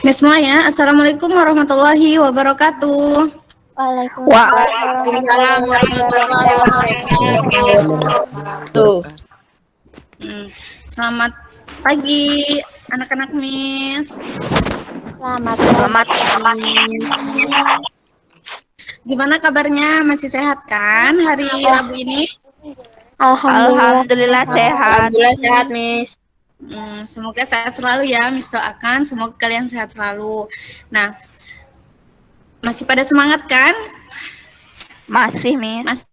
Semuanya, Assalamualaikum warahmatullahi wabarakatuh. Waalaikumsalam warahmatullahi wabarakatuh. Selamat pagi, anak-anak Miss. Selamat pagi. Gimana kabarnya? Masih sehat kan hari Rabu ini? Alhamdulillah sehat. Alhamdulillah sehat, Miss. Semoga sehat selalu ya, Miss doakan. Semoga kalian sehat selalu. Nah, masih pada semangat kan? Masih, Miss.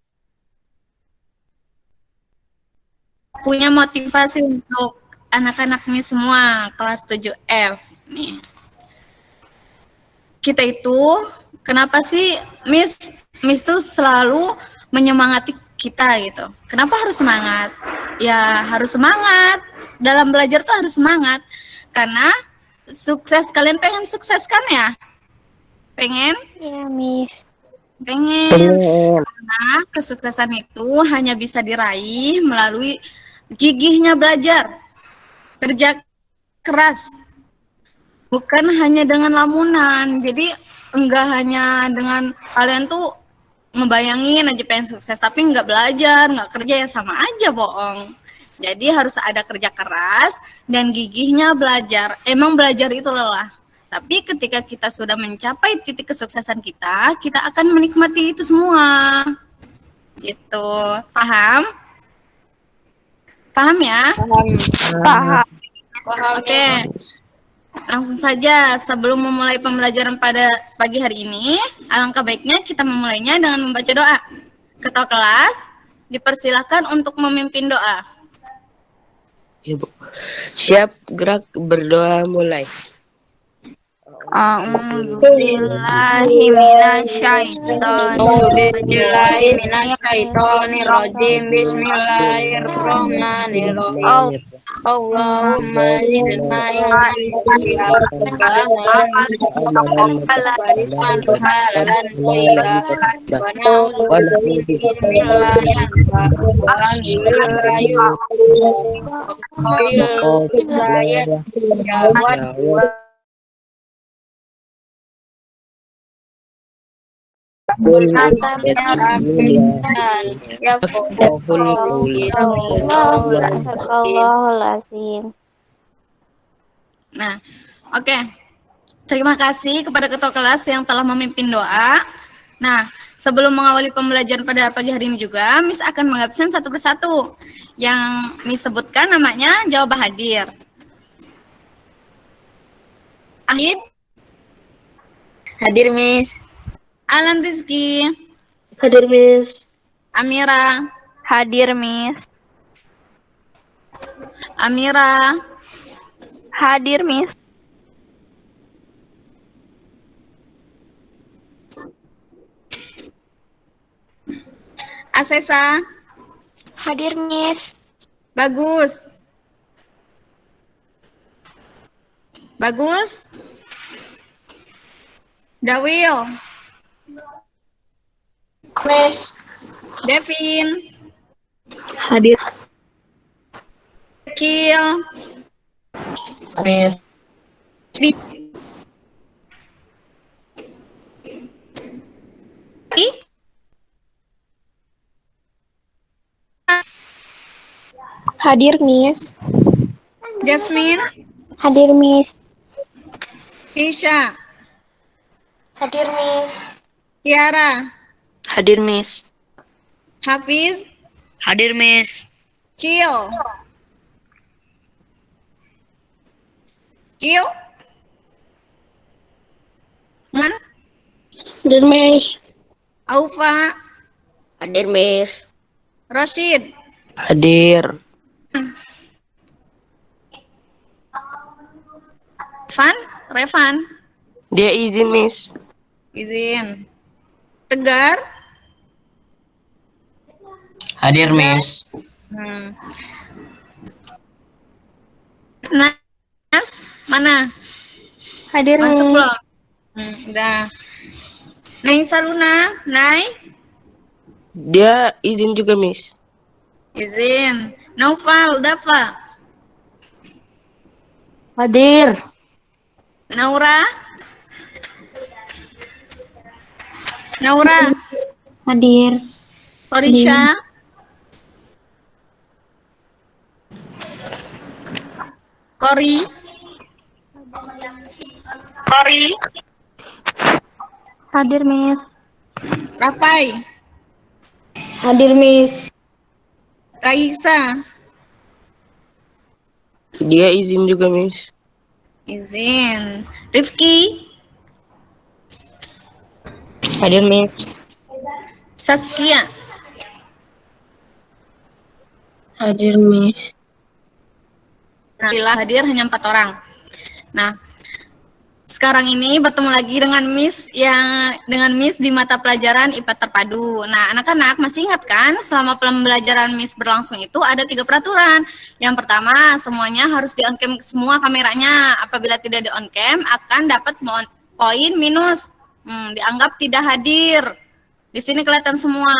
Punya motivasi untuk anak-anak Miss semua kelas 7F nih. Kita itu kenapa sih Miss tuh selalu menyemangati kita gitu. Kenapa harus semangat? Ya harus semangat. Dalam belajar tuh harus semangat. Karena sukses, kalian pengen sukses kan ya? Pengen? Iya, Miss. Pengen. Karena kesuksesan itu hanya bisa diraih melalui gigihnya belajar. Kerja keras. Bukan hanya dengan lamunan. Jadi enggak hanya dengan kalian tuh ngebayangin aja pengen sukses tapi enggak belajar, enggak kerja, ya sama aja bohong. Jadi harus ada kerja keras dan gigihnya belajar. Emang belajar itu lelah. Tapi ketika kita sudah mencapai titik kesuksesan kita, kita akan menikmati itu semua. Gitu. Paham? Paham ya? Paham. Oke. Langsung saja, sebelum memulai pembelajaran pada pagi hari ini, alangkah baiknya kita memulainya dengan membaca doa. Ketua kelas, dipersilakan untuk memimpin doa. Ibu. Siap, gerak, berdoa, mulai. A'udzubillahiminasyaitonirrajim. Bismillahirrahmanirrahim. Allahumma zidna ilman ya wariskan halalan thayyiba wa na'udzubika min la yanfa wa min la yuqil jawad Nah, oke. Terima kasih kepada ketua kelas yang telah memimpin doa. Nah, sebelum mengawali pembelajaran pada pagi hari ini juga, Miss akan mengabsen satu persatu. Yang Miss sebutkan namanya jawab hadir. Ahid. Hadir, Miss. Alan Rizky. Hadir, Miss. Amira. Hadir, Miss. Amira. Hadir, Miss. Asesa. Hadir, Miss. Bagus. Bagus. Dawil. Miss. Devin. Hadir, Kil. Miss. Hadir, Miss. Jasmine. Hadir, Miss. Isha. Hadir, Miss. Tiara. Hadir, Miss. Hafiz. Hadir, Miss. Kil. Kil. Man. Hadir, Miss. Aufa. Hadir, Miss. Rashid. Hadir. Revan. Dia izin, Miss. Izin. Tegar. Hadir, Miss. Nas. Mana? Hadir, Masuk Miss. belum? Udah. Nai Saluna. Nai. Dia izin juga, Miss. Izin. Naufal. Dafa. Hadir. Naura? Naura? Hadir. Korisha? Kori? Hadir, Miss. Rafai? Hadir, Miss. Raisa? Dia izin juga, Miss. Izin. Rifki? Hadir, Miss. Saskia? Hadir, Miss. Alhamdulillah hadir hanya 4 orang. Nah, sekarang ini bertemu lagi dengan Miss di mata pelajaran IPA terpadu. Nah, anak-anak masih ingat kan selama pembelajaran Miss berlangsung itu ada 3 peraturan. Yang pertama, semuanya harus di on cam semua kameranya. Apabila tidak di on cam akan dapat poin minus. Dianggap tidak hadir. Di sini kelihatan semua.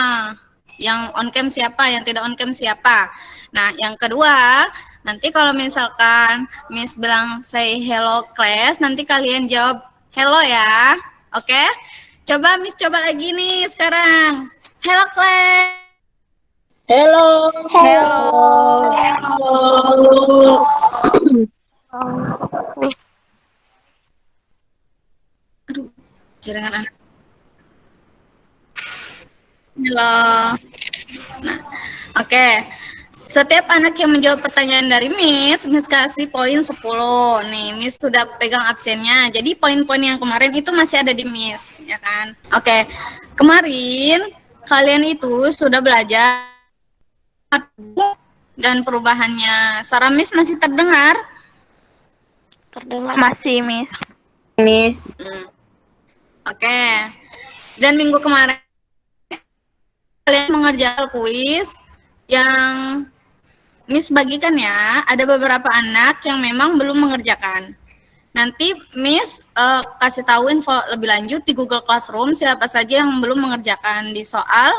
Yang on cam siapa, yang tidak on cam siapa. Nah, yang kedua, nanti kalau misalkan Miss bilang say hello class, nanti kalian jawab hello ya. Oke? Coba Miss coba lagi nih sekarang. Hello class. Hello. Aduh, jaringan anak. Halo. Nah, oke. Setiap anak yang menjawab pertanyaan dari Miss kasih poin 10. Nih, Miss sudah pegang absennya. Jadi poin-poin yang kemarin itu masih ada di Miss, ya kan? Oke. Kemarin kalian itu sudah belajar dan perubahannya. Suara Miss masih terdengar? Terdengar. Masih, Miss. Miss. Oke. Dan minggu kemarin kalian mengerjakan kuis yang Miss bagikan ya. Ada beberapa anak yang memang belum mengerjakan. Nanti Miss kasih tahu info lebih lanjut di Google Classroom siapa saja yang belum mengerjakan di soal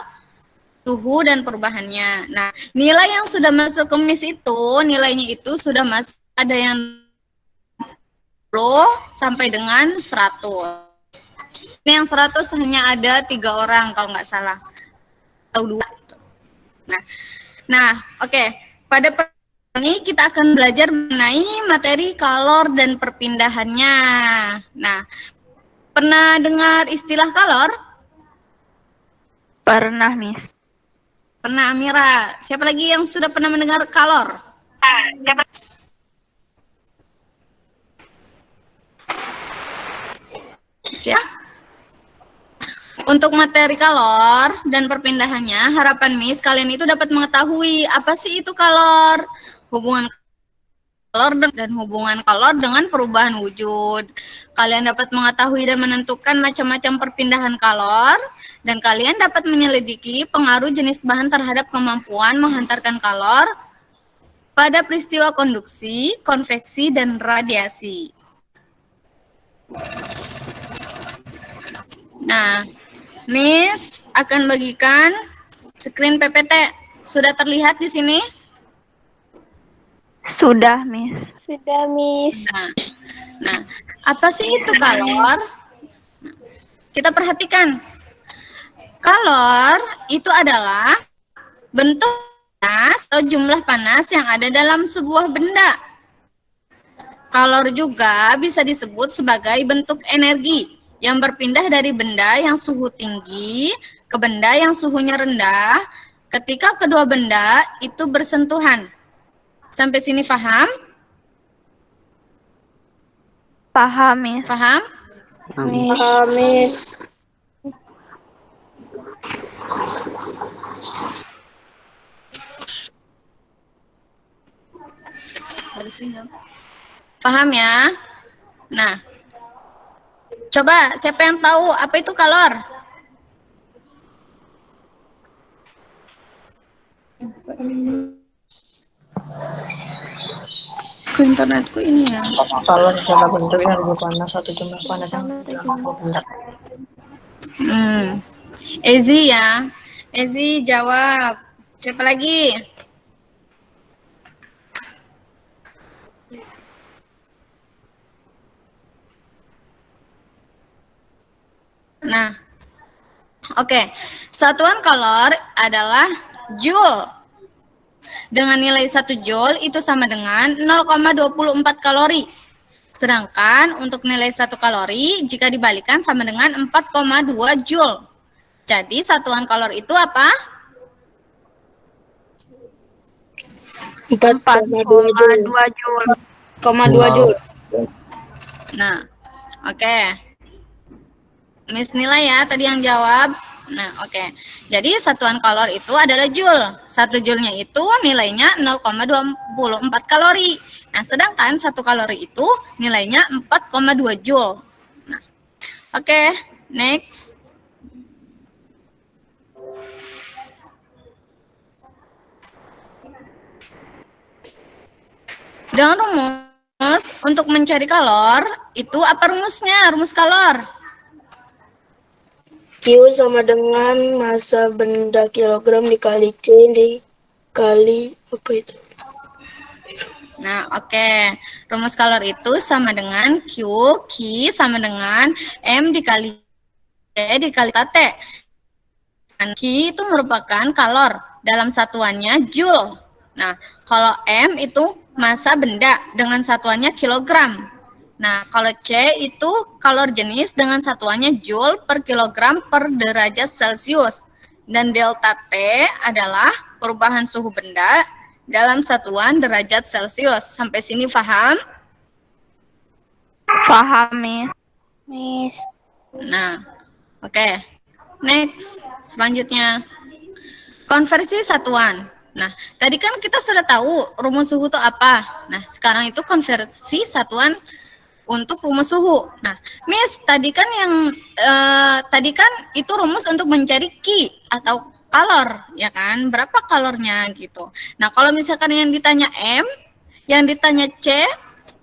suhu dan perubahannya. Nah, nilai yang sudah masuk ke Miss itu, nilainya itu sudah masuk, ada yang 10 sampai dengan 100. Ini yang 100 hanya ada 3 orang kalau nggak salah. Atau 2 gitu. Nah, oke. Pada ini kita akan belajar mengenai materi kalor dan perpindahannya. Nah, pernah dengar istilah kalor? Pernah, Miss. Pernah, Amira. Siapa lagi yang sudah pernah mendengar kalor? Siapa? Untuk materi kalor dan perpindahannya, harapan Miss kalian itu dapat mengetahui apa sih itu kalor, hubungan kalor dan hubungan kalor dengan perubahan wujud. Kalian dapat mengetahui dan menentukan macam-macam perpindahan kalor, dan kalian dapat menyelidiki pengaruh jenis bahan terhadap kemampuan menghantarkan kalor pada peristiwa konduksi, konveksi, dan radiasi. Nah, Miss akan bagikan screen PPT. Sudah terlihat di sini? Sudah, Miss. Sudah, Miss. Nah, apa sih itu kalor? Kita perhatikan. Kalor itu adalah bentuk panas atau jumlah panas yang ada dalam sebuah benda. Kalor juga bisa disebut sebagai bentuk energi yang berpindah dari benda yang suhu tinggi ke benda yang suhunya rendah ketika kedua benda itu bersentuhan. Sampai sini paham? Paham, Miss. Paham? Miss. Paham ya? Nah, coba siapa yang tahu apa itu kalor? Ke internetku ini ya. Kalau secara bentuknya lebih panas satu jumlah panas yang benar. Ezi ya. Ezi jawab. Siapa lagi? Nah, oke. Satuan kalor adalah joule. Dengan nilai 1 joule itu sama dengan 0,24 kalori. Sedangkan untuk nilai 1 kalori jika dibalikan sama dengan 4,2 joule. Jadi satuan kalor itu apa? 4,2 joule. 4,2 joule. 2 joule. Nah, oke. Miss nilai ya tadi yang jawab. Nah, oke. Jadi satuan kalor itu adalah joule. 1 joule-nya itu nilainya 0,24 kalori. Nah, sedangkan 1 kalori itu nilainya 4,2 joule. Nah, oke. Next. Dengan rumus untuk mencari kalor, itu apa rumusnya? Rumus kalor. Q sama dengan massa benda kilogram dikali Q dikali apa itu? Nah, oke. Rumus kalor itu sama dengan Q sama dengan M dikali T dikali T. Dan Q itu merupakan kalor, dalam satuannya joule. Nah, kalau M itu massa benda dengan satuannya kilogram. Nah, kalau C itu kalor jenis dengan satuannya joule per kilogram per derajat Celcius. Dan delta T adalah perubahan suhu benda dalam satuan derajat Celcius. Sampai sini paham? Paham, Miss. Miss. Nah, oke. Next, selanjutnya. Konversi satuan. Nah, tadi kan kita sudah tahu rumus suhu itu apa. Nah, sekarang itu konversi satuan untuk rumus suhu. Nah, Miss, tadi kan itu rumus untuk mencari Q atau kalor, ya kan? Berapa kalornya gitu. Nah, kalau misalkan yang ditanya M, yang ditanya C,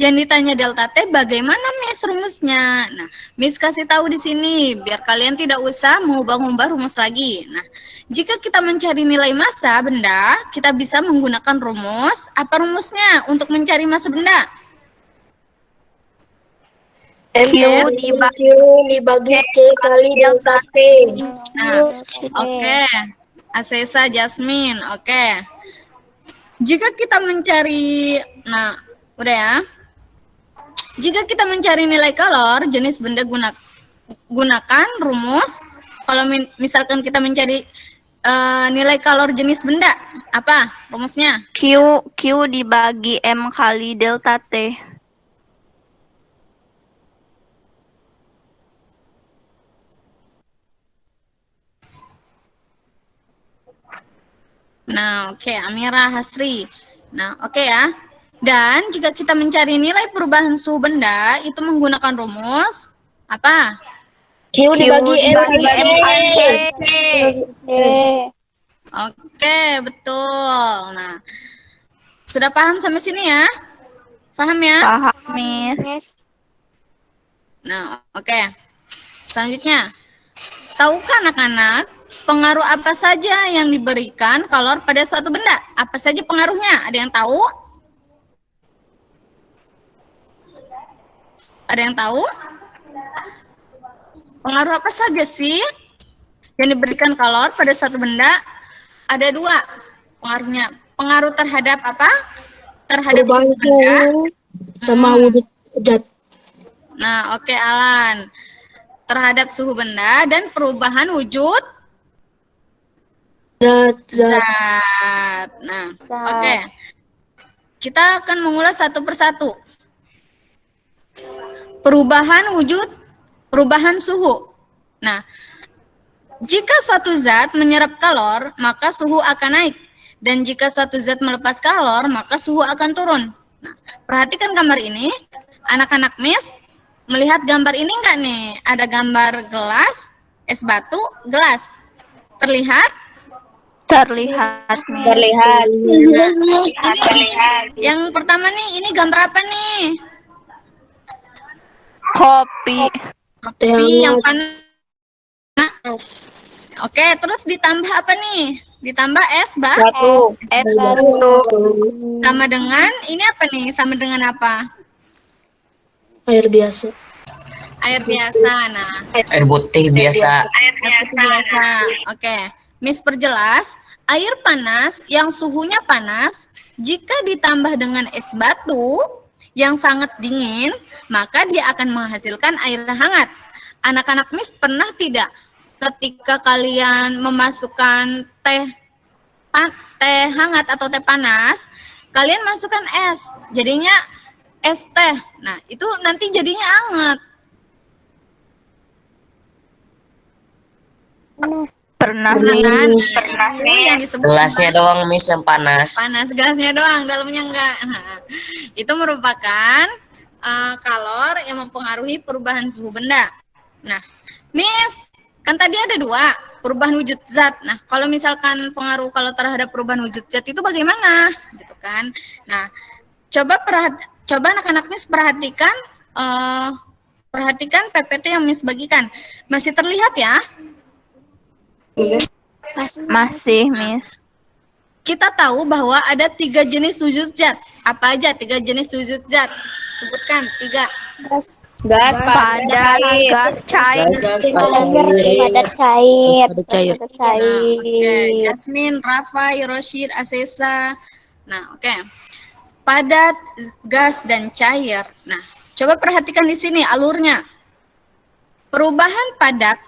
yang ditanya delta T, bagaimana Miss rumusnya? Nah, Miss kasih tahu di sini biar kalian tidak usah mengubah-ubah rumus lagi. Nah, jika kita mencari nilai massa benda, kita bisa menggunakan rumus. Apa rumusnya untuk mencari massa benda? M dibagi C kali delta T. Nah, oke. Asesa Jasmine, oke. Jika kita mencari, nah, udah ya. Jika kita mencari nilai kalor jenis benda gunakan rumus. Kalau misalkan kita mencari nilai kalor jenis benda, apa rumusnya? Q dibagi M kali delta T. Nah, oke, Amira Hasri. Nah, oke ya. Dan jika kita mencari nilai perubahan suhu benda itu menggunakan rumus apa? Q dibagi M kali C. Oke, betul. Nah, sudah paham sampai sini ya? Paham ya? Paham, Miss. Nah, oke. Selanjutnya, tahukah anak-anak pengaruh apa saja yang diberikan kalor pada suatu benda? Apa saja pengaruhnya? Ada yang tahu? Ada yang tahu? Pengaruh apa saja sih yang diberikan kalor pada suatu benda? Ada 2 pengaruhnya. Pengaruh terhadap apa? Terhadap suhu benda sama wujud zat. Nah, oke, Alan. Terhadap suhu benda dan perubahan wujud zat. Nah, oke. Kita akan mengulas satu persatu. Perubahan suhu. Nah, jika suatu zat menyerap kalor, maka suhu akan naik. Dan jika suatu zat melepas kalor, maka suhu akan turun. Nah, perhatikan gambar ini. Anak-anak Miss, melihat gambar ini enggak nih? Ada gambar gelas, es batu, gelas. Terlihat? Terlihat, Miss. Terlihat. Yang pertama nih, ini gambar apa nih? Kopi. Kopi yang panas. Oke, terus ditambah apa nih? Ditambah es batu. Es batu. Sama dengan, ini apa nih? Sama dengan apa? Air biasa. Air biasa. Nah, Air putih biasa. air putih biasa. Oke. Miss perjelas, air panas yang suhunya panas jika ditambah dengan es batu yang sangat dingin, maka dia akan menghasilkan air hangat. Anak-anak Miss pernah tidak ketika kalian memasukkan teh hangat atau teh panas, kalian masukkan es, jadinya es teh. Nah, itu nanti jadinya hangat. Pernah Kan? Pernah Itu yang disebut Gelasnya doang Miss yang panas. panas, gelasnya doang, dalamnya enggak. Itu merupakan kalor yang mempengaruhi perubahan suhu benda. Nah, Miss, kan tadi ada 2, perubahan wujud zat. Nah, kalau misalkan pengaruh kalau terhadap perubahan wujud zat itu bagaimana? Gitu kan. Nah, coba anak-anak Miss perhatikan PPT yang Miss bagikan. Masih terlihat ya? Masih, Miss. Kita tahu bahwa ada 3 jenis wujud zat. Apa aja 3 jenis wujud zat? Sebutkan 3. Gas, Padat, gas, cair. padat cair. Padat cair. Oke, Jasmine, Rafa, Roshid, Asesa. Nah, oke. Padat, gas, dan cair. Nah, coba perhatikan di sini alurnya. Perubahan padat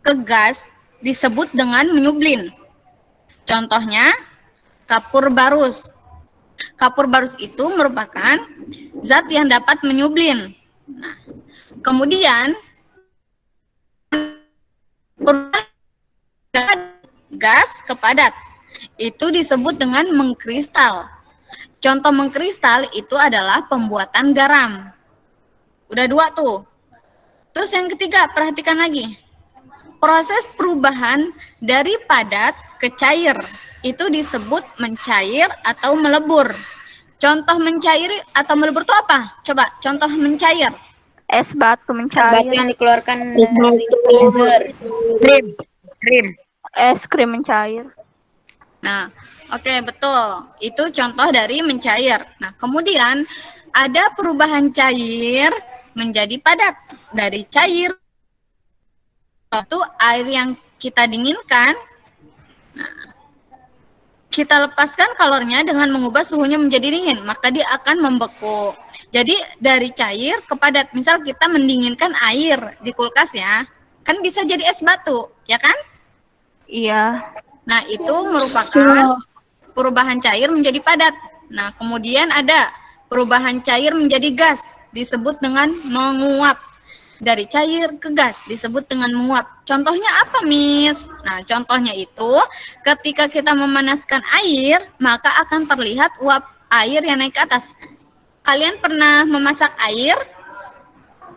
ke gas disebut dengan menyublin. Contohnya, kapur barus. Kapur barus itu merupakan zat yang dapat menyublin. Nah, kemudian gas ke padat itu disebut dengan mengkristal. Contoh mengkristal itu adalah pembuatan garam. Udah 2 tuh. Terus yang ketiga, perhatikan lagi. Proses perubahan dari padat ke cair itu disebut mencair atau melebur. Contoh mencair atau melebur itu apa? Coba contoh mencair. Es batu Batu mencair. yang dikeluarkan dari freezer. Es krim mencair. Nah, oke, betul. Itu contoh dari mencair. Nah, kemudian ada perubahan cair menjadi padat. Dari cair itu air yang kita dinginkan. Nah, kita lepaskan kalornya dengan mengubah suhunya menjadi dingin, maka dia akan membeku. Jadi dari cair ke padat, misal kita mendinginkan air di kulkas ya, kan bisa jadi es batu, ya kan? Iya. Nah, itu merupakan perubahan cair menjadi padat. Nah, kemudian ada perubahan cair menjadi gas, disebut dengan menguap. Dari cair ke gas disebut dengan menguap. Contohnya apa, Miss? Nah, contohnya itu ketika kita memanaskan air, maka akan terlihat uap air yang naik ke atas. Kalian pernah memasak air?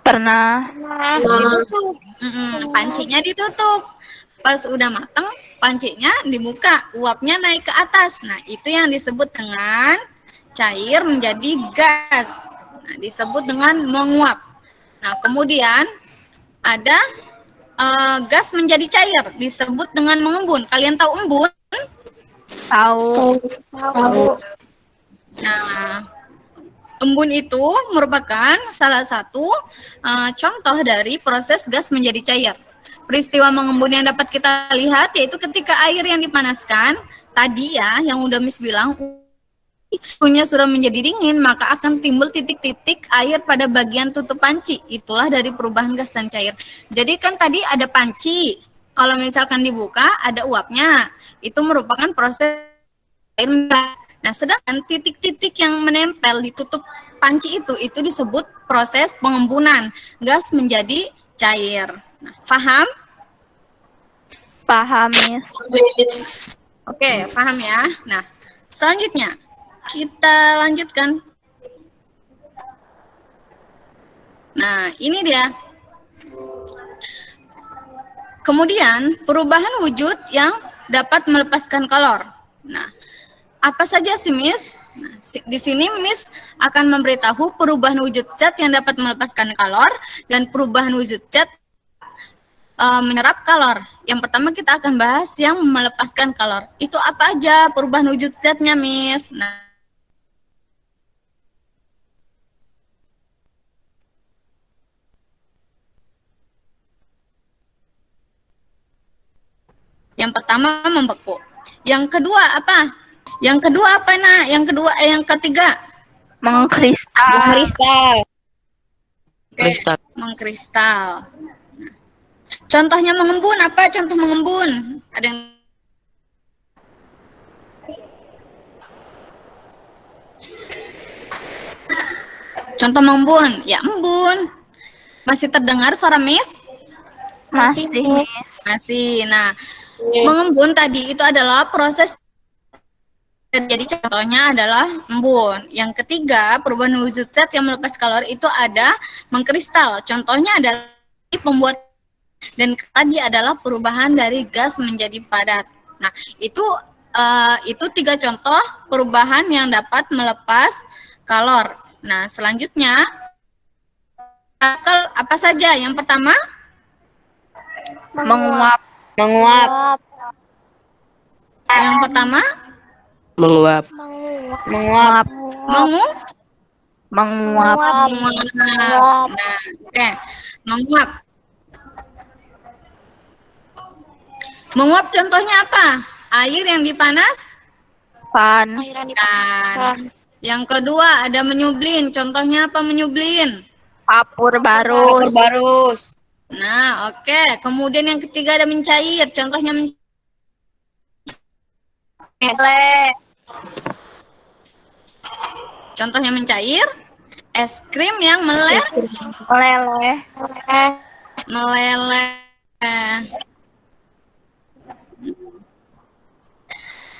Pernah. Ditutup. Pancinya ditutup. Pas udah mateng, pancinya dibuka, uapnya naik ke atas. Nah, itu yang disebut dengan cair menjadi gas. Nah, disebut dengan menguap. Nah, kemudian ada gas menjadi cair, disebut dengan mengembun. Kalian tahu embun? Tahu. Nah, embun itu merupakan salah satu contoh dari proses gas menjadi cair. Peristiwa mengembun yang dapat kita lihat yaitu ketika air yang dipanaskan, tadi ya, yang udah Miss bilang, suhunya sudah menjadi dingin, maka akan timbul titik-titik air pada bagian tutup panci. Itulah dari perubahan gas dan cair. Jadi kan tadi ada panci, kalau misalkan dibuka ada uapnya, itu merupakan proses air. Nah, sedangkan titik-titik yang menempel di tutup panci itu disebut proses pengembunan. Gas menjadi cair. Nah, paham? Paham, Miss. Oke, paham ya. Nah, selanjutnya kita lanjutkan. Nah, ini dia. Kemudian, perubahan wujud yang dapat melepaskan kalor. Nah, apa saja sih, Miss? Nah, di sini Miss akan memberitahu perubahan wujud zat yang dapat melepaskan kalor dan perubahan wujud zat menyerap kalor. Yang pertama kita akan bahas yang melepaskan kalor. Itu apa aja perubahan wujud zatnya, Miss? Nah, Yang pertama membeku. Yang kedua apa? Yang kedua apa, Nak? Yang ketiga Mengkristal. Kristal. Kristal. mengkristal. Nah, contohnya mengembun apa? Contoh mengembun. Ada yang contoh mengembun? Ya, embun. Masih terdengar suara Miss? Masih. Masih. Nah, mengembun tadi itu adalah proses terjadi, contohnya adalah embun. Yang ketiga, perubahan wujud zat yang melepas kalori itu ada mengkristal. Contohnya adalah pembuat, dan tadi adalah perubahan dari gas menjadi padat. Nah, itu 3 contoh perubahan yang dapat melepas kalor. Nah, selanjutnya apa saja? Yang pertama, Menguap. Menguap. yang pertama Menguap. Menguap. menguap. Menguap. Nah, oke. Menguap. Menguap contohnya apa? Air yang dipanas. Pan. Yang kedua ada menyublin. Contohnya apa menyublin? Kapur barus. Barus. Nah, oke. Kemudian yang ketiga ada mencair. Contohnya contohnya mencair. Es krim yang meleleh.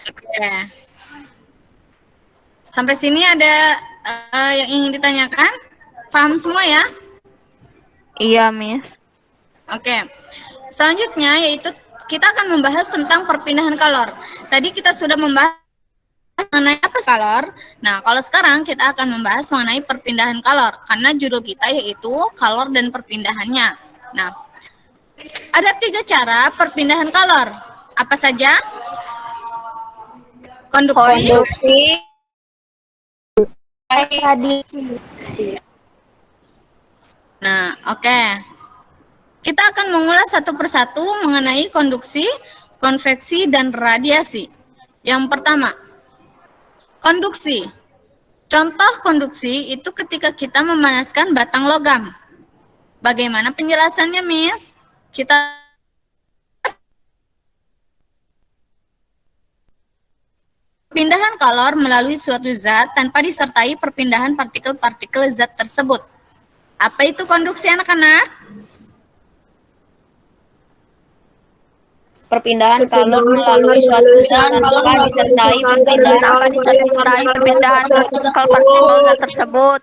Oke. Sampai sini ada yang ingin ditanyakan? Paham semua ya? Iya, Miss. Oke. Selanjutnya yaitu kita akan membahas tentang perpindahan kalor. Tadi kita sudah membahas mengenai apa kalor. Nah, kalau sekarang kita akan membahas mengenai perpindahan kalor karena judul kita yaitu kalor dan perpindahannya. Nah, ada 3 cara perpindahan kalor. Apa saja? Konduksi. Nah, oke. Kita akan mengulas satu persatu mengenai konduksi, konveksi, dan radiasi. Yang pertama, konduksi. Contoh konduksi itu ketika kita memanaskan batang logam. Bagaimana penjelasannya, Miss? Kita perpindahan kalor melalui suatu zat tanpa disertai perpindahan partikel-partikel zat tersebut. Apa itu konduksi, anak-anak? Perpindahan kalor melalui suatu zat tanpa disertai perpindahan partikel-partikel zat tersebut.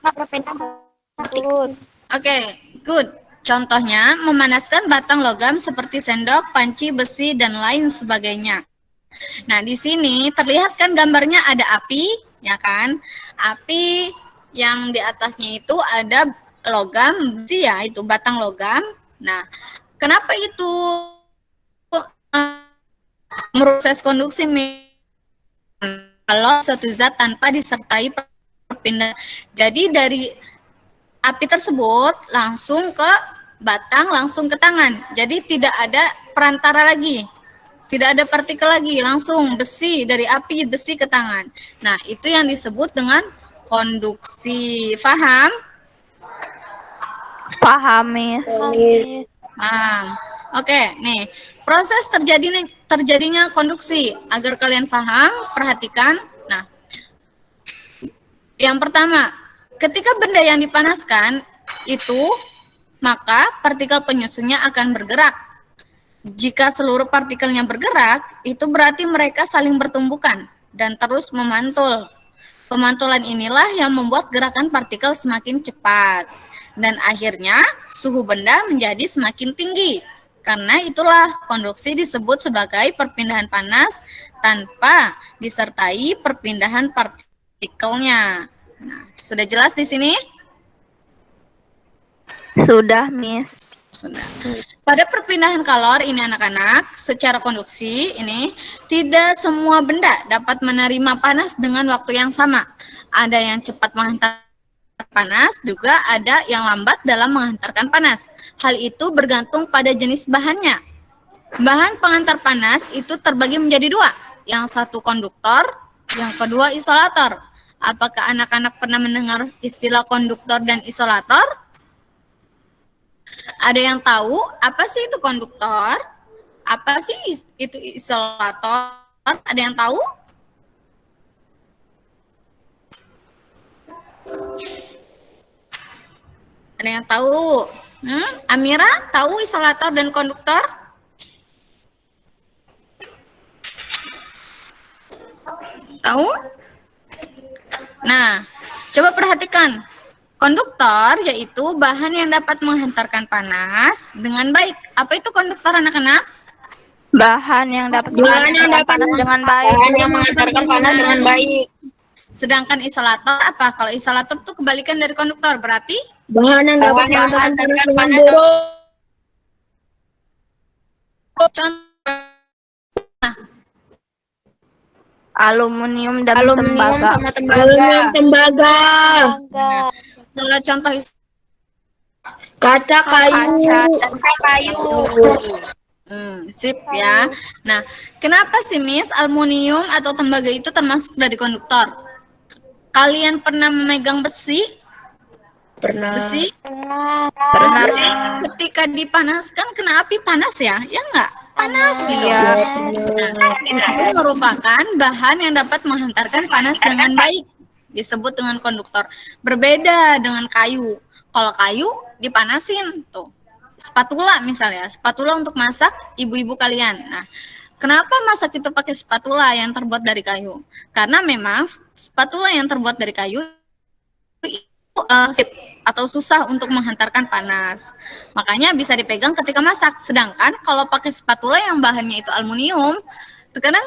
Oke, good. Contohnya, memanaskan batang logam seperti sendok, panci, besi, dan lain sebagainya. Nah, di sini terlihat kan gambarnya ada api, ya kan? Api yang di atasnya itu ada logam, besi ya, itu batang logam. Nah, kenapa itu proses konduksi kalau suatu zat tanpa disertai perpindahan? Jadi dari api tersebut langsung ke batang, langsung ke tangan. Jadi tidak ada perantara lagi. Tidak ada partikel lagi, langsung besi, dari api besi ke tangan. Nah, itu yang disebut dengan konduksi. Paham? Paham, Miss. Paham. Oke, nih. Proses terjadinya konduksi. Agar kalian paham, perhatikan. Nah, yang pertama, ketika benda yang dipanaskan itu, maka partikel penyusunnya akan bergerak. Jika seluruh partikelnya bergerak, itu berarti mereka saling bertumbukan dan terus memantul. Pemantulan inilah yang membuat gerakan partikel semakin cepat. Dan akhirnya suhu benda menjadi semakin tinggi. Karena itulah konduksi disebut sebagai perpindahan panas tanpa disertai perpindahan partikelnya. Nah, sudah jelas di sini? Sudah, Miss. Sudah. Pada perpindahan kalor ini anak-anak, secara konduksi ini tidak semua benda dapat menerima panas dengan waktu yang sama. Ada yang cepat menghantar panas, juga ada yang lambat dalam menghantarkan panas. Hal itu bergantung pada jenis bahannya. Bahan pengantar panas itu terbagi menjadi dua. Yang satu konduktor, yang kedua isolator. Apakah anak-anak pernah mendengar istilah konduktor dan isolator? Ada yang tahu apa sih itu konduktor? Apa sih itu isolator? Ada yang tahu? Ada yang tahu? Amira tahu isolator dan konduktor? Tahu? Nah, coba perhatikan. Konduktor yaitu bahan yang dapat menghantarkan panas dengan baik. Apa itu konduktor, anak-anak? Bahan yang dapat menghantarkan panas dengan baik. Bahan yang menghantarkan panas dengan baik. Sedangkan isolator apa? Kalau isolator itu kebalikan dari konduktor, berarti Bahan yang dapat Bahan yang menghantarkan menghantarkan dengan panas buruk. Aluminium dan aluminium tembaga. sama tembaga. Aluminium tembaga. kalau contoh Kaca kayu. Kaca kayu. sip ya. Nah, kenapa sih Miss aluminium atau tembaga itu termasuk dari konduktor? Kalian pernah memegang besi? Bernama Besi Pernah. ketika dipanaskan kena api panas ya? Ya enggak? Panas gitu. Iya. Itu merupakan bahan yang dapat menghantarkan panas dengan baik. Disebut dengan konduktor. Berbeda dengan kayu. Kalau kayu dipanasin tuh. Spatula misalnya, spatula untuk masak ibu-ibu kalian. Nah, kenapa masak itu pakai spatula yang terbuat dari kayu? Karena memang spatula yang terbuat dari kayu itu atau susah untuk menghantarkan panas. Makanya bisa dipegang ketika masak. Sedangkan kalau pakai spatula yang bahannya itu aluminium, terkadang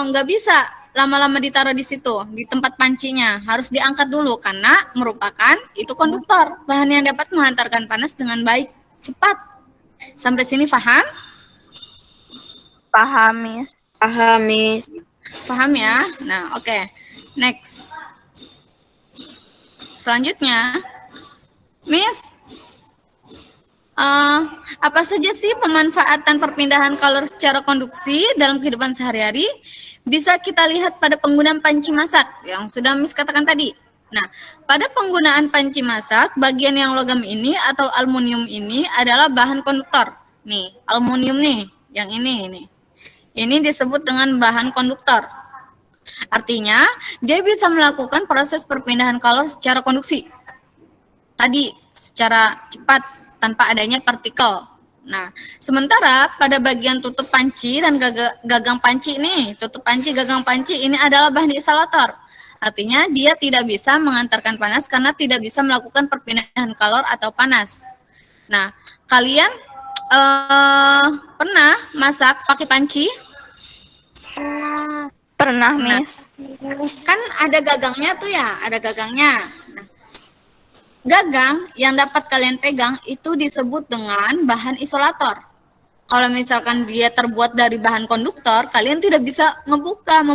nggak bisa lama-lama ditaruh di situ, di tempat pancinya. Harus diangkat dulu karena merupakan itu konduktor, bahan yang dapat menghantarkan panas dengan baik, cepat. Sampai sini paham? Pahami. Paham, Miss. Paham ya? Nah, oke. Next. Selanjutnya, Miss, apa saja sih pemanfaatan perpindahan kalor secara konduksi dalam kehidupan sehari-hari? Bisa kita lihat pada penggunaan panci masak yang sudah Miss katakan tadi. Nah, pada penggunaan panci masak, bagian yang logam ini atau aluminium ini adalah bahan konduktor. Nih, aluminium nih, yang ini nih. Ini disebut dengan bahan konduktor. Artinya, dia bisa melakukan proses perpindahan kalor secara konduksi. Tadi, secara cepat, tanpa adanya partikel. Nah, sementara pada bagian tutup panci dan gagang panci nih, tutup panci, gagang panci ini adalah bahan isolator. Artinya, dia tidak bisa mengantarkan panas karena tidak bisa melakukan perpindahan kalor atau panas. Nah, kalian pernah masak pakai panci? Pernah, Miss. Kan ada gagangnya tuh ya, ada gagangnya. Nah, gagang yang dapat kalian pegang itu disebut dengan bahan isolator. Kalau misalkan dia terbuat dari bahan konduktor, kalian tidak bisa membuka,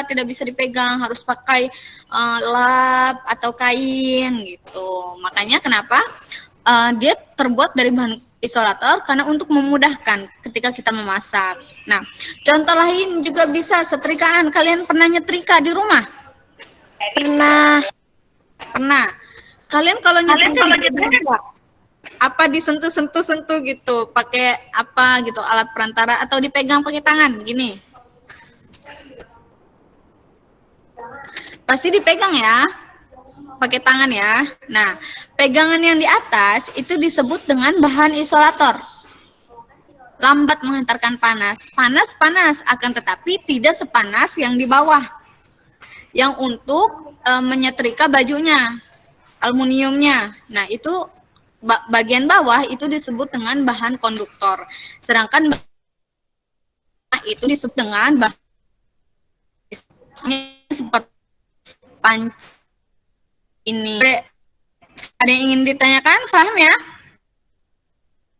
tidak bisa dipegang, harus pakai lap atau kain gitu. Makanya kenapa dia terbuat dari bahan isolator karena untuk memudahkan ketika kita memasak. Nah, contoh lain juga bisa setrikaan. Kalian pernah nyetrika di rumah? Pernah. Pernah. Kalian kalau nyetrika apa disentuh-sentuh gitu, pakai apa gitu, alat perantara atau dipegang pakai tangan gini? Pasti dipegang ya. Pakai tangan ya. Nah, pegangan yang di atas itu disebut dengan bahan isolator. Lambat menghantarkan panas. Panas akan tetapi tidak sepanas yang di bawah. Yang untuk menyetrika bajunya, aluminiumnya. Nah, itu bagian bawah itu disebut dengan bahan konduktor. Sedangkan itu disebut dengan bahan seperti panci ini. Ada yang ingin ditanyakan? Paham ya?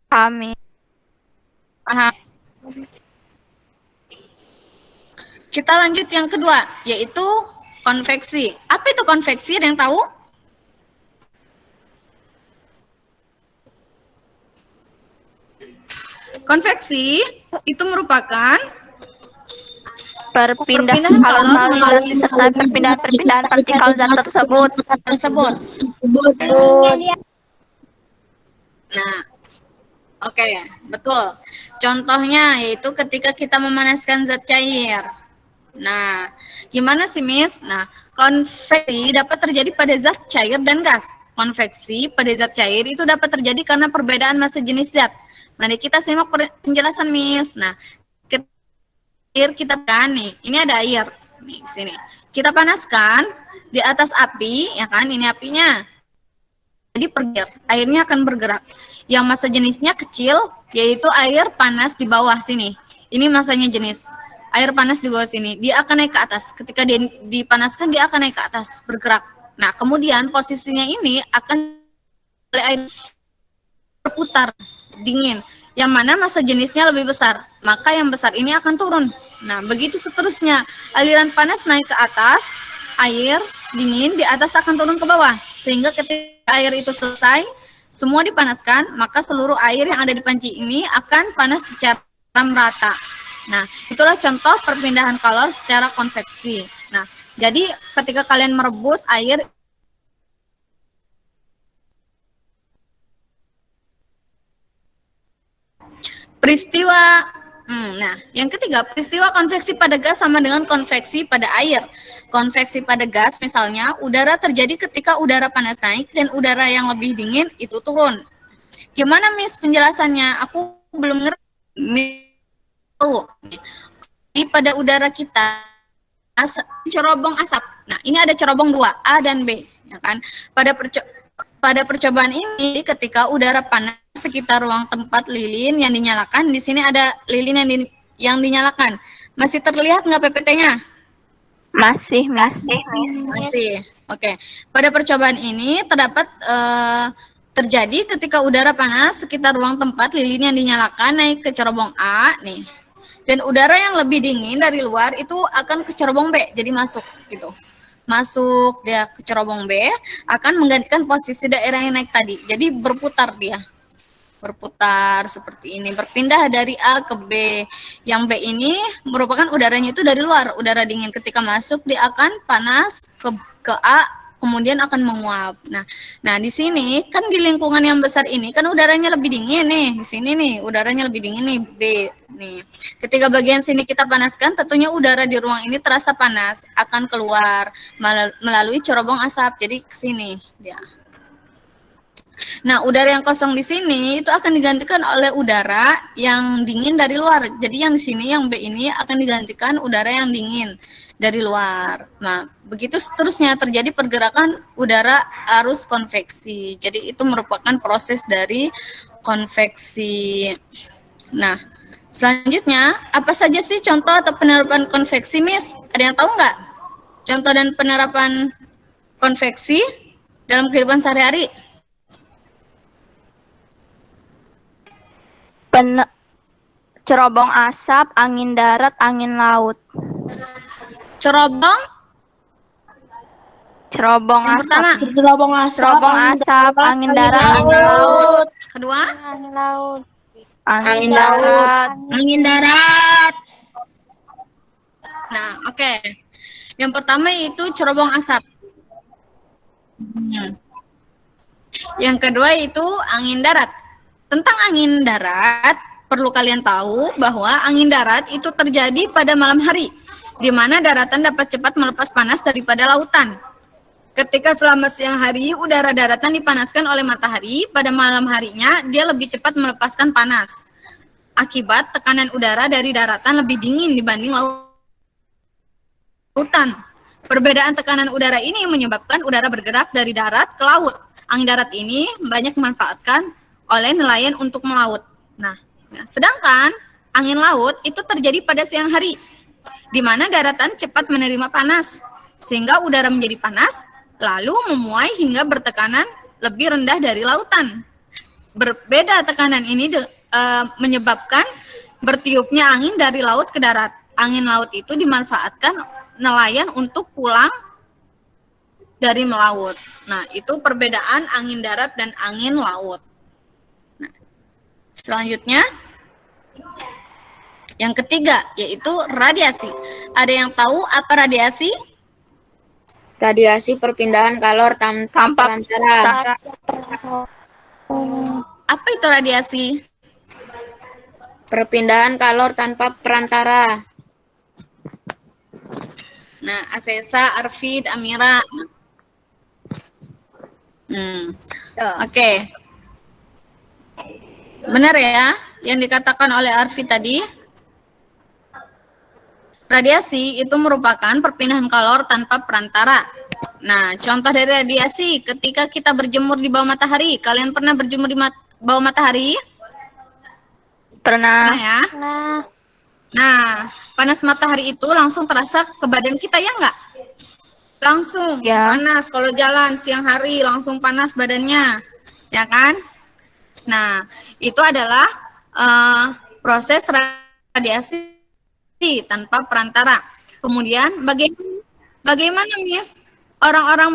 Pahami. Paham. Kita lanjut yang kedua, yaitu konveksi. Apa itu konveksi? Ada yang tahu? Konveksi itu merupakan Perpindahan kalor kalori zat disertai perpindahan partikel zat tersebut. Nah, oke, betul. Contohnya yaitu ketika kita memanaskan zat cair. Nah, gimana sih, Miss? Nah, konveksi dapat terjadi pada zat cair dan gas. Konveksi pada zat cair itu dapat terjadi karena perbedaan massa jenis zat. Mari kita simak penjelasan, Miss. Nah, air kita kan nih, ini ada air nih di sini. Kita panaskan di atas api, ya kan? Ini apinya. Jadi airnya akan bergerak. Yang massa jenisnya kecil, yaitu air panas di bawah sini. Ini massanya jenis. Air panas di bawah sini, dia akan naik ke atas. Ketika dia dipanaskan, dia akan naik ke atas, bergerak. Nah, kemudian posisinya ini akan oleh air berputar, dingin. Yang mana massa jenisnya lebih besar, maka yang besar ini akan turun. Nah, begitu seterusnya. Aliran panas naik ke atas, air dingin di atas akan turun ke bawah. Sehingga ketika air itu selesai, semua dipanaskan, maka seluruh air yang ada di panci ini akan panas secara merata. Nah, itulah contoh perpindahan kalor secara konveksi. Nah, jadi ketika kalian merebus air, peristiwa nah, yang ketiga, peristiwa konveksi pada gas sama dengan konveksi pada air. Konveksi pada gas misalnya, udara terjadi ketika udara panas naik dan udara yang lebih dingin itu turun. Gimana, Miss, penjelasannya? Aku belum ngerti. Pada udara kita cerobong asap. Nah, ini ada cerobong dua, A dan B, ya kan? Pada percobaan ini, ketika udara panas sekitar ruang tempat lilin yang dinyalakan, di sini ada lilin yang dinyalakan. Masih terlihat nggak PPT-nya? Masih. Oke. Pada percobaan ini terdapat terjadi ketika udara panas sekitar ruang tempat lilin yang dinyalakan naik ke cerobong A nih. Dan udara yang lebih dingin dari luar itu akan ke cerobong B, jadi masuk gitu. Masuk dia ke cerobong B akan menggantikan posisi daerah yang naik tadi. Jadi berputar dia. Berputar seperti ini, berpindah dari A ke B. Yang B ini merupakan udaranya itu dari luar, udara dingin. Ketika masuk dia akan panas ke A, kemudian akan menguap. Nah di sini kan di lingkungan yang besar ini kan udaranya lebih dingin nih. Di sini nih udaranya lebih dingin nih, B nih. Ketika bagian sini kita panaskan, tentunya udara di ruang ini terasa panas, akan keluar melalui cerobong asap. Jadi ke sini dia. Nah, udara yang kosong di sini itu akan digantikan oleh udara yang dingin dari luar. Jadi yang di sini, yang B ini akan digantikan udara yang dingin dari luar. Nah, begitu seterusnya terjadi pergerakan udara arus konveksi. Jadi itu merupakan proses dari konveksi. Nah, selanjutnya, apa saja sih contoh atau penerapan konveksi, Miss? Ada yang tahu nggak? Contoh dan penerapan konveksi dalam kehidupan sehari-hari? Cerobong asap, angin darat, angin laut. Cerobong asap. Cerobong asap, angin darat, angin laut. Kedua, Angin laut. Angin laut. Angin darat. Nah, oke. Yang pertama itu cerobong asap. Yang kedua itu angin darat. Tentang angin darat, perlu kalian tahu bahwa angin darat itu terjadi pada malam hari, di mana daratan dapat cepat melepas panas daripada lautan. Ketika selama siang hari, udara daratan dipanaskan oleh matahari, pada malam harinya dia lebih cepat melepaskan panas. Akibat tekanan udara dari daratan lebih dingin dibanding lautan. Perbedaan tekanan udara ini menyebabkan udara bergerak dari darat ke laut. Angin darat ini banyak dimanfaatkan oleh nelayan untuk melaut. Nah, sedangkan angin laut itu terjadi pada siang hari, di mana daratan cepat menerima panas, sehingga udara menjadi panas, lalu memuai hingga bertekanan lebih rendah dari lautan. Berbeda tekanan ini menyebabkan bertiupnya angin dari laut ke darat. Angin laut itu dimanfaatkan nelayan untuk pulang dari melaut. Nah, itu perbedaan angin darat dan angin laut. Nah, selanjutnya, Yang ketiga yaitu radiasi. Ada yang tahu apa radiasi? Radiasi perpindahan kalor tanpa perantara. Apa itu radiasi? Perpindahan kalor tanpa perantara. Nah, Asesa, Arfid, Amira. Oke. Benar ya yang dikatakan oleh Arfid tadi? Radiasi itu merupakan perpindahan kalor tanpa perantara. Nah, contoh dari radiasi ketika kita berjemur di bawah matahari. Kalian pernah berjemur di bawah matahari? Pernah. Pernah ya? Nah, panas matahari itu langsung terasa ke badan kita ya enggak? Langsung Ya. panas kalau jalan siang hari langsung panas badannya. Ya kan? Nah, itu adalah proses radiasi tanpa perantara. Kemudian bagaimana Miss orang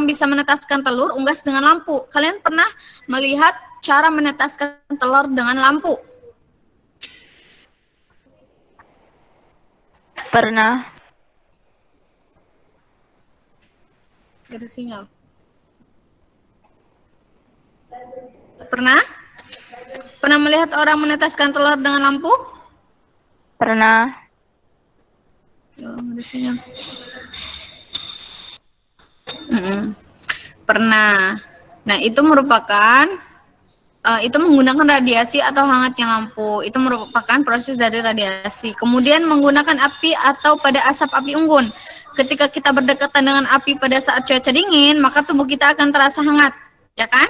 bisa menetaskan telur unggas dengan lampu? Kalian pernah melihat cara menetaskan telur dengan lampu? Pernah. Ada sinyal. Pernah? Pernah melihat orang menetaskan telur dengan lampu? Pernah. Ada sinyal. Pernah. Nah, itu merupakan itu menggunakan radiasi atau hangatnya lampu. Itu merupakan proses dari radiasi. Kemudian menggunakan api atau pada asap api unggun. Ketika kita berdekatan dengan api pada saat cuaca dingin, maka tubuh kita akan terasa hangat, ya kan?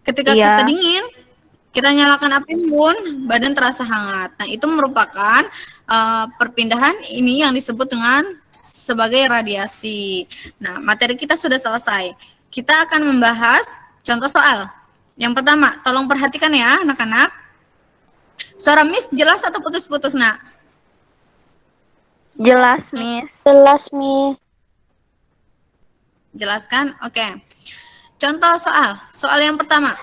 Ketika kita dingin, kita nyalakan api unggun, badan terasa hangat. Nah, itu merupakan perpindahan ini yang disebut dengan sebagai radiasi. Nah, materi kita sudah selesai. Kita akan membahas contoh soal. Yang pertama, tolong perhatikan ya anak-anak. Suara Miss jelas atau putus-putus, Nak? Jelas, Miss. Jelas, Miss. Jelaskan? Oke. Contoh soal. Soal yang pertama.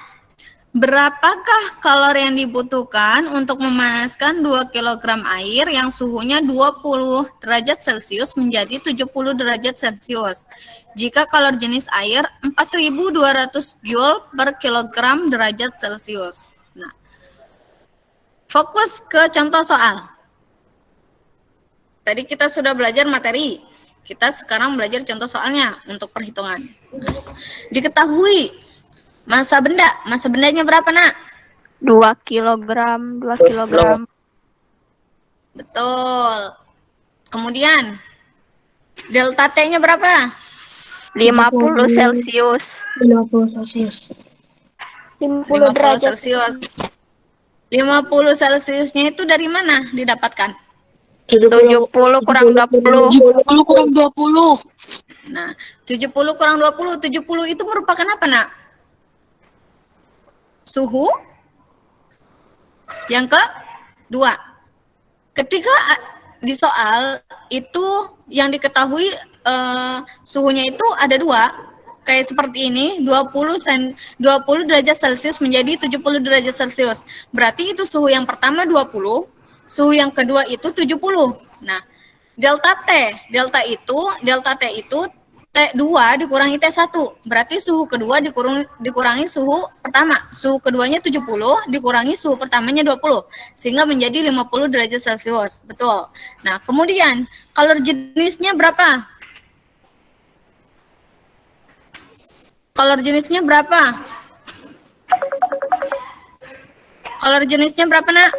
Berapakah kalor yang dibutuhkan untuk memanaskan 2 kg air yang suhunya 20 derajat Celcius menjadi 70 derajat Celcius? Jika kalor jenis air 4.200 Joule per kilogram derajat Celcius. Nah, fokus ke contoh soal. Tadi kita sudah belajar materi. Kita sekarang belajar contoh soalnya untuk perhitungan. Diketahui massa bendanya berapa, Nak? 2 kilogram. Betul. Kemudian delta T-nya berapa? 50 Celcius. 50 Celcius. 50 Celcius. 50 Celciusnya itu dari mana didapatkan? 70 kurang 20. 70 kurang 20. Nah, 70 kurang 20, 70 itu merupakan apa, Nak? Suhu yang kedua. Ketika di soal itu yang diketahui suhunya itu ada dua, kayak seperti ini, 20 derajat Celcius menjadi 70 derajat Celcius. Berarti itu suhu yang pertama 20, suhu yang kedua itu 70. Nah, delta T itu T2 dikurangi T1. Berarti suhu kedua dikurangi suhu pertama. Suhu keduanya 70 dikurangi suhu pertamanya 20. Sehingga menjadi 50 derajat Celcius. Betul. Nah, kemudian kalor jenisnya berapa? Kalor jenisnya berapa? Kalor jenisnya berapa, Nak?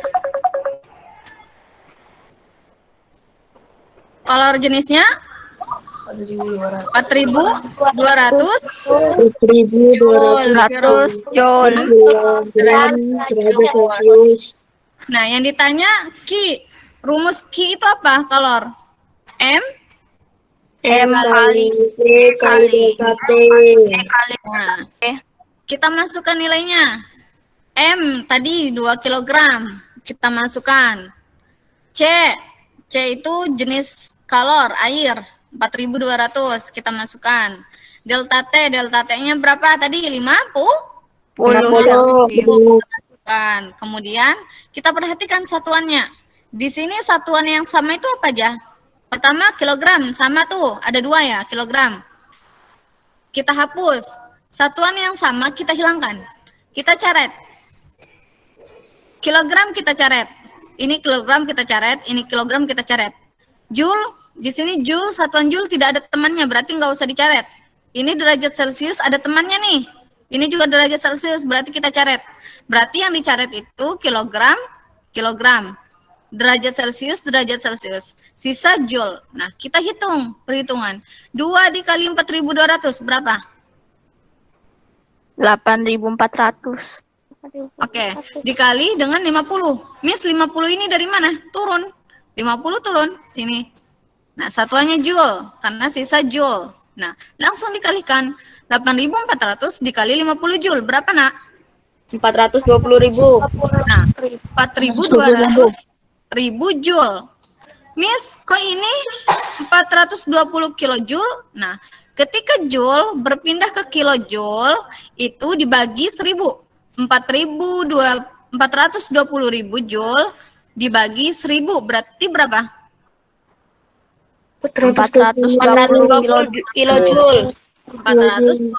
Kalor jenisnya 4.200 Joule. Nah, yang ditanya Ki, rumus Ki itu apa? Kalor M kali delta T. Nah, kita masukkan nilainya. M tadi 2 kg. Kita masukkan. C itu jenis kalor air 4.200. Kita masukkan. Delta T-nya berapa tadi? 50? 50 Celcius. Bukan. Kemudian kita perhatikan satuannya. Di sini satuan yang sama itu apa aja? Pertama kilogram, sama tuh, ada 2 ya, kilogram. Kita hapus. Satuan yang sama kita hilangkan. Kita coret. Kilogram kita coret. Ini kilogram kita coret, ini kilogram kita coret. Joule, di sini joule, satuan joule tidak ada temannya, berarti nggak usah dicoret. Ini derajat Celcius ada temannya nih. Ini juga derajat Celcius, berarti kita coret. Berarti yang dicoret itu kilogram, kilogram. Derajat Celcius, derajat Celcius. Sisa joule. Nah, kita hitung perhitungan. 2 dikali 4.200 berapa? 8.400. Oke, dikali dengan 50. Miss, 50 ini dari mana? Turun. 50 turun, sini. Nah, satuannya joule, karena sisa joule. Nah, langsung dikalikan. 8.400 dikali 50 joule. Berapa, nak? 420.000. Nah, 4.200 ribu joule. Miss, kok ini 420 kilojoule? Nah, ketika joule berpindah ke kilojoule, itu dibagi 1000. 420.000 joule dibagi 1000, berarti berapa? 420 kilojoule. 420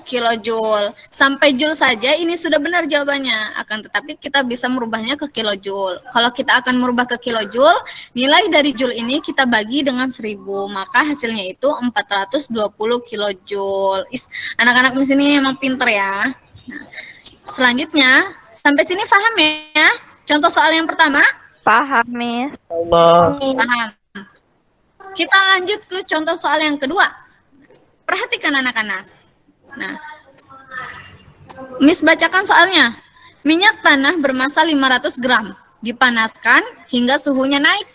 kilojoule. Sampai joule saja ini sudah benar jawabannya. Akan tetapi kita bisa merubahnya ke kilojoule. Kalau kita akan merubah ke kilojoule, nilai dari joule ini kita bagi dengan 1000. Maka hasilnya itu 420 kilojoule. Anak-anak di sini emang pinter ya. Nah, selanjutnya, sampai sini paham ya? Contoh soal yang pertama? Paham, Miss. Paham. Kita lanjut ke contoh soal yang kedua. Perhatikan anak-anak. Nah, Miss bacakan soalnya. Minyak tanah bermassa 500 gram. Dipanaskan hingga suhunya naik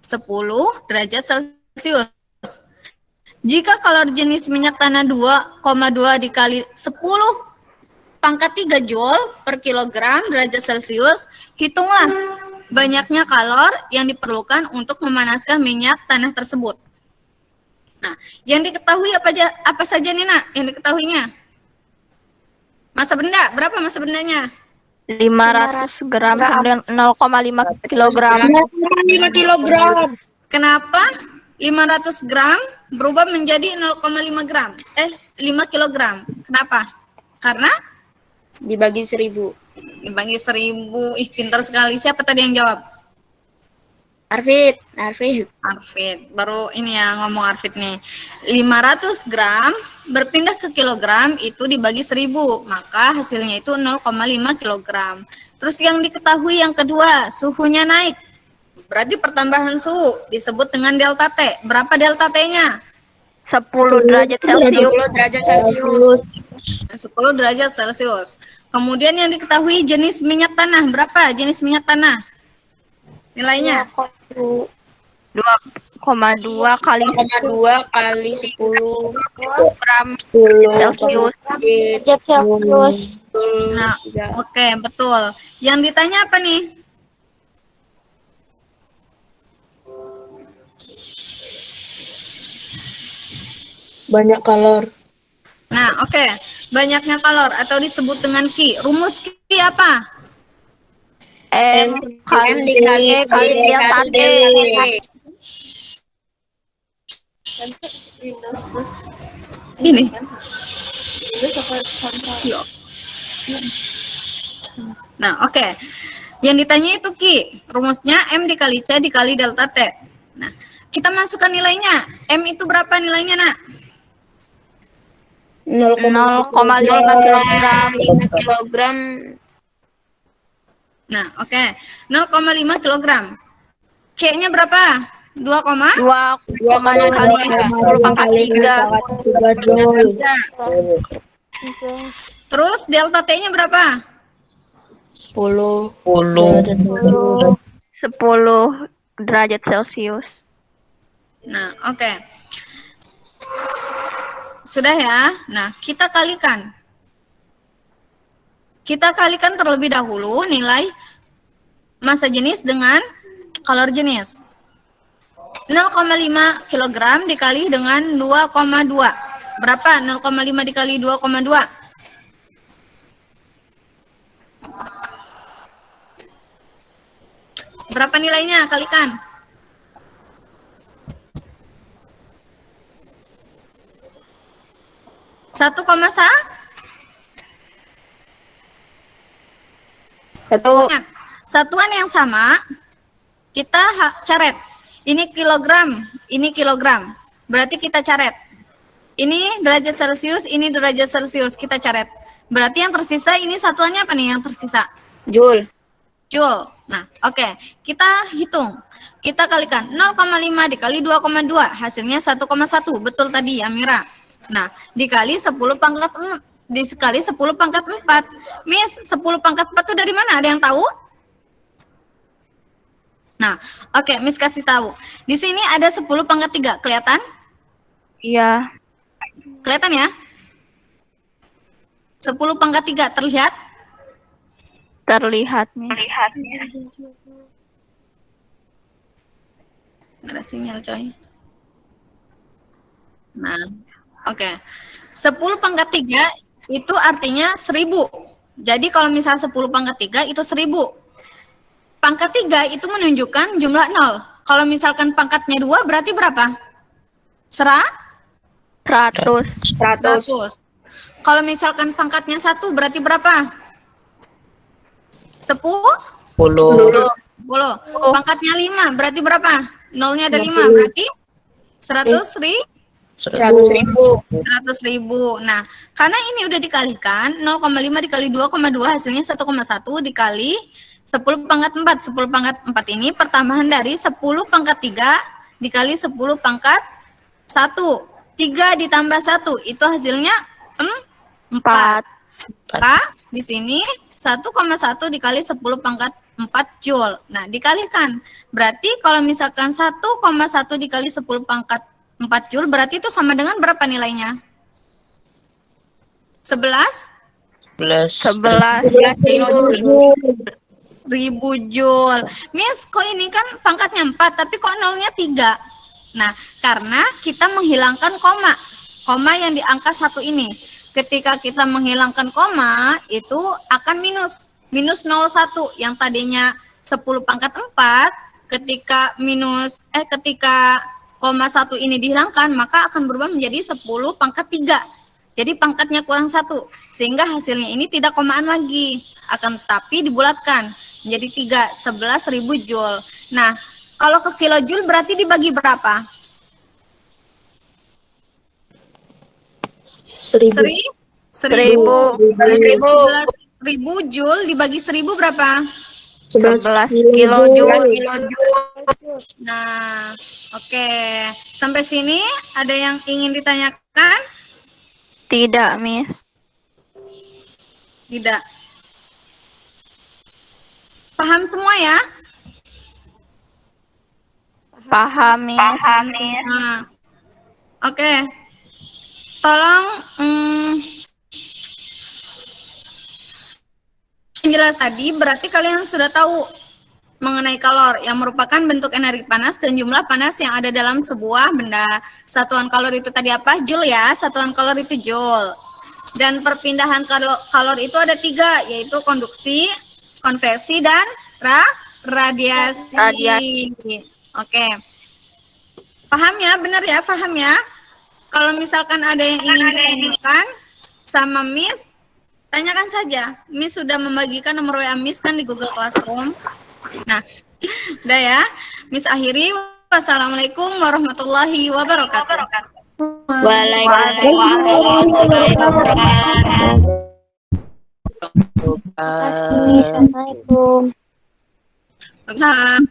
10 derajat Celcius. Jika kalori jenis minyak tanah 2,2 dikali 10 pangkat 3 joule per kilogram derajat Celcius, hitunglah banyaknya kalor yang diperlukan untuk memanaskan minyak tanah tersebut. Nah, yang diketahui apa saja nih, Nak? Yang diketahuinya? Massa benda, berapa massa bendanya? 500 gram kemudian 0,5 kilogram. 5 kilogram. Kenapa 500 gram berubah menjadi 0,5 gram? 5 kilogram. Kenapa? Karena Dibagi 1000. dibagi 1000. Ih, pintar sekali. Siapa tadi yang jawab? Arfit. Arfit. Baru ini ya ngomong Arfit nih. 500 gram berpindah ke kilogram itu dibagi 1000. Maka hasilnya itu 0,5 kilogram. Terus yang diketahui yang kedua, suhunya naik. Berarti pertambahan suhu disebut dengan delta T. Berapa delta T-nya? 10 derajat Celcius. 10 derajat Celcius. 10 derajat Celcius. Kemudian yang diketahui jenis minyak tanah. Berapa jenis minyak tanah? Nilainya? 2,2 kali 2 kali 10 gram Celcius. Nah, oke, betul. Yang ditanya apa nih? Banyak kalor. Nah, oke. Banyaknya kalor atau disebut dengan Ki. Rumus Ki apa? M kali delta T. Ini. Nah, oke. Yang ditanya itu Ki. Rumusnya M dikali C dikali delta T. Nah, kita masukkan nilainya. M itu berapa nilainya, Nak? 0,5 kilogram. 5 kilogram. Nah, oke. 0,5 kilogram. C-nya berapa? 2, 2 kali 10 pangkat 3. Terus delta T-nya berapa? 10. 10 derajat Celcius. Nah, oke. Sudah ya. Nah, kita kalikan. Kita kalikan terlebih dahulu nilai massa jenis dengan kalori jenis. 0,5 kilogram dikali dengan 2,2. Berapa 0,5 dikali 2,2? Berapa nilainya? Kalikan. 1, Ingat, satuan yang sama kita caret. Ini kilogram, ini kilogram. Berarti kita caret. Ini derajat Celcius, ini derajat Celcius, kita caret. Berarti yang tersisa ini satuannya apa nih yang tersisa? Joule. Joule. Nah, oke. Kita hitung. Kita kalikan 0,5 dikali 2,2, hasilnya 1,1. Betul tadi, Amira. Nah, dikali 10 pangkat 4. Miss, 10 pangkat 4 itu dari mana? Ada yang tahu? Nah, oke, Miss kasih tahu. Di sini ada 10 pangkat 3. Kelihatan? Iya. Kelihatan ya? 10 pangkat 3 terlihat? Terlihat, Miss. Nggak ada sinyal, coy. Nah, oke. 10 pangkat 3 itu artinya 1000. Jadi kalau misal 10 pangkat 3 itu 1000. Pangkat 3 itu menunjukkan jumlah 0. Kalau misalkan pangkatnya 2 berarti berapa? 100. Kalau misalkan pangkatnya 1 berarti berapa? 10. Pangkatnya 5 berarti berapa? Nolnya ada 5 berarti 100.000. 100.000. Nah, karena ini udah dikalikan 0,5 dikali 2,2 hasilnya 1,1 dikali 10 pangkat 4. 10 pangkat 4 ini pertambahan dari 10 pangkat 3 dikali 10 pangkat 1. 3 ditambah 1 itu hasilnya 4. Di sini 1,1 dikali 10 pangkat 4 Joule. Nah, dikalikan. Berarti kalau misalkan 1,1 dikali 10 pangkat 4 Joule berarti itu sama dengan berapa nilainya? 11.000 Joule. Miss, kok ini kan pangkatnya 4 tapi kok nolnya 3? Nah, karena kita menghilangkan koma. Koma yang di angka 1 ini. Ketika kita menghilangkan koma itu akan minus 0,1 yang tadinya 10 pangkat 4 ketika koma 1 ini dihilangkan maka akan berubah menjadi 10 pangkat 3. Jadi pangkatnya kurang 1 sehingga hasilnya ini tidak komaan lagi, akan tapi dibulatkan menjadi 3, 11.000 Joule. Nah, kalau ke kilojoule berarti dibagi berapa? 1.000. 11.000 Joule dibagi 1.000 berapa? 11 kilojoule. Nah, oke. Sampai sini ada yang ingin ditanyakan? Tidak, Miss. Tidak. Paham semua ya? Paham, Miss. Nah, oke. Tolong jelas tadi berarti kalian sudah tahu mengenai kalor yang merupakan bentuk energi panas dan jumlah panas yang ada dalam sebuah benda. Satuan kalor itu tadi apa? Joule ya. Satuan kalor itu Joule. Dan perpindahan kalor itu ada 3, yaitu konduksi, konversi, dan radiasi. Oke. Paham ya? Benar ya? Paham ya? Kalau misalkan ada yang ingin ditanyakan sama Miss, tanyakan saja. Miss sudah membagikan nomor WA Miss kan di Google Classroom. Nah, udah ya. Miss akhiri. Wassalamualaikum warahmatullahi wabarakatuh. Waalaikumsalam warahmatullahi wabarakatuh. Assalamualaikum. Waalaikumsalam.